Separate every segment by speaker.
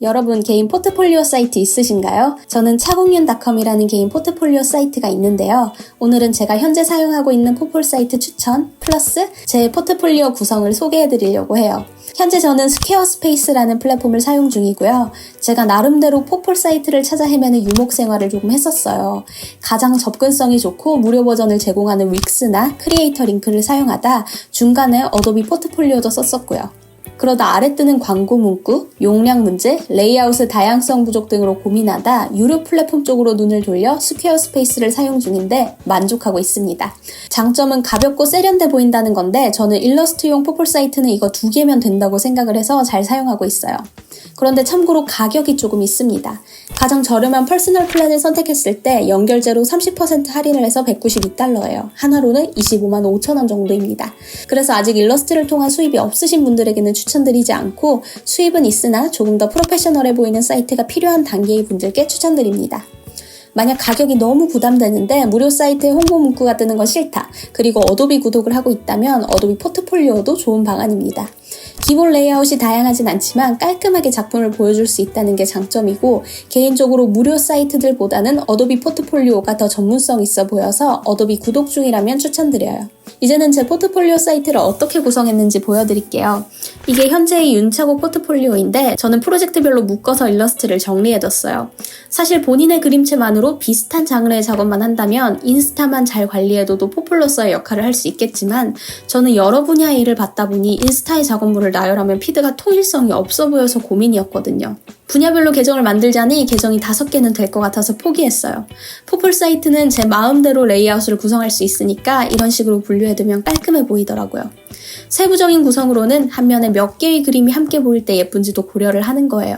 Speaker 1: 여러분 개인 포트폴리오 사이트 있으신가요? 저는 차공윤닷컴이라는 개인 포트폴리오 사이트가 있는데요. 오늘은 제가 현재 사용하고 있는 포폴 사이트 추천 플러스 제 포트폴리오 구성을 소개해드리려고 해요. 현재 저는 스퀘어스페이스라는 플랫폼을 사용 중이고요. 제가 나름대로 포폴 사이트를 찾아 헤매는 유목 생활을 조금 했었어요. 가장 접근성이 좋고 무료 버전을 제공하는 윅스나 크리에이터 링크를 사용하다 중간에 어도비 포트폴리오도 썼었고요. 그러다 아래 뜨는 광고 문구, 용량 문제, 레이아웃의 다양성 부족 등으로 고민하다 유료 플랫폼 쪽으로 눈을 돌려 스퀘어스페이스를 사용 중인데 만족하고 있습니다. 장점은 가볍고 세련돼 보인다는 건데 저는 일러스트용 포폴 사이트는 이거 2개면 된다고 생각을 해서 잘 사용하고 있어요. 그런데 참고로 가격이 조금 있습니다. 가장 저렴한 퍼스널 플랜을 선택했을 때 연결제로 30% 할인을 해서 $192예요. 하나로는 25만 5천 원 정도입니다. 그래서 아직 일러스트를 통한 수입이 없으신 분들에게는 추천드리지 않고 수입은 있으나 조금 더 프로페셔널해 보이는 사이트가 필요한 단계의 분들께 추천드립니다. 만약 가격이 너무 부담되는데 무료 사이트에 홍보 문구가 뜨는 건 싫다. 그리고 어도비 구독을 하고 있다면 어도비 포트폴리오도 좋은 방안입니다. 기본 레이아웃이 다양하진 않지만 깔끔하게 작품을 보여줄 수 있다는 게 장점이고 개인적으로 무료 사이트들보다는 어도비 포트폴리오가 더 전문성 있어 보여서 어도비 구독 중이라면 추천드려요. 이제는 제 포트폴리오 사이트를 어떻게 구성했는지 보여드릴게요. 이게 현재의 윤차고 포트폴리오인데 저는 프로젝트별로 묶어서 일러스트를 정리해뒀어요. 사실 본인의 그림체만으로 비슷한 장르의 작업만 한다면 인스타만 잘 관리해둬도 포폴로서의 역할을 할 수 있겠지만 저는 여러 분야의 일을 받다 보니 인스타의 작업물을 나열하면 피드가 통일성이 없어 보여서 고민이었거든요. 분야별로 계정을 만들자니 계정이 5개는 될 것 같아서 포기했어요. 포폴 사이트는 제 마음대로 레이아웃을 구성할 수 있으니까 이런 식으로 분류해두면 깔끔해 보이더라고요. 세부적인 구성으로는 한 면에 몇 개의 그림이 함께 보일 때 예쁜지도 고려를 하는 거예요.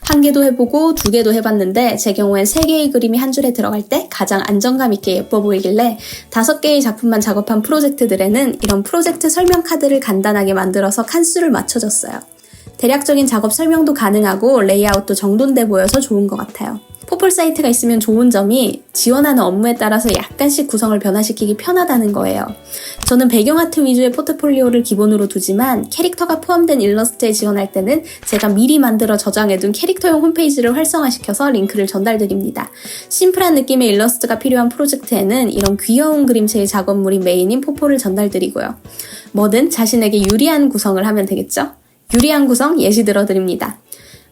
Speaker 1: 1개도 해보고 2개도 해봤는데 제 경우엔 3개의 그림이 한 줄에 들어갈 때 가장 안정감 있게 예뻐 보이길래 5개의 작품만 작업한 프로젝트들에는 이런 프로젝트 설명 카드를 간단하게 만들어서 칸수를 맞춰줬어요. 대략적인 작업 설명도 가능하고 레이아웃도 정돈돼 보여서 좋은 것 같아요. 포폴 사이트가 있으면 좋은 점이 지원하는 업무에 따라서 약간씩 구성을 변화시키기 편하다는 거예요. 저는 배경아트 위주의 포트폴리오를 기본으로 두지만 캐릭터가 포함된 일러스트에 지원할 때는 제가 미리 만들어 저장해둔 캐릭터용 홈페이지를 활성화시켜서 링크를 전달드립니다. 심플한 느낌의 일러스트가 필요한 프로젝트에는 이런 귀여운 그림체의 작업물이 메인인 포폴을 전달드리고요. 뭐든 자신에게 유리한 구성을 하면 되겠죠? 유리한 구성 예시 들어드립니다.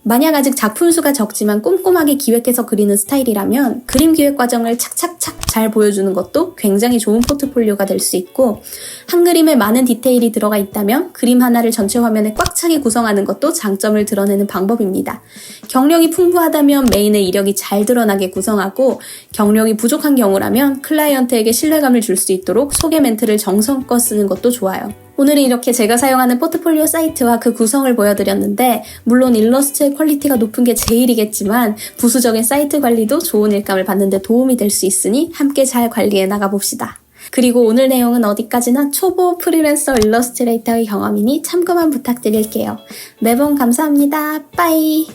Speaker 1: 만약 아직 작품 수가 적지만 꼼꼼하게 기획해서 그리는 스타일이라면 그림 기획 과정을 착착착 잘 보여주는 것도 굉장히 좋은 포트폴리오가 될 수 있고 한 그림에 많은 디테일이 들어가 있다면 그림 하나를 전체 화면에 꽉 차게 구성하는 것도 장점을 드러내는 방법입니다. 경력이 풍부하다면 메인의 이력이 잘 드러나게 구성하고 경력이 부족한 경우라면 클라이언트에게 신뢰감을 줄 수 있도록 소개 멘트를 정성껏 쓰는 것도 좋아요. 오늘은 이렇게 제가 사용하는 포트폴리오 사이트와 그 구성을 보여드렸는데 물론 일러스트의 퀄리티가 높은 게 제일이겠지만 부수적인 사이트 관리도 좋은 일감을 받는 데 도움이 될 수 있으니 함께 잘 관리해 나가봅시다. 그리고 오늘 내용은 어디까지나 초보 프리랜서 일러스트레이터의 경험이니 참고만 부탁드릴게요. 매번 감사합니다. 빠이!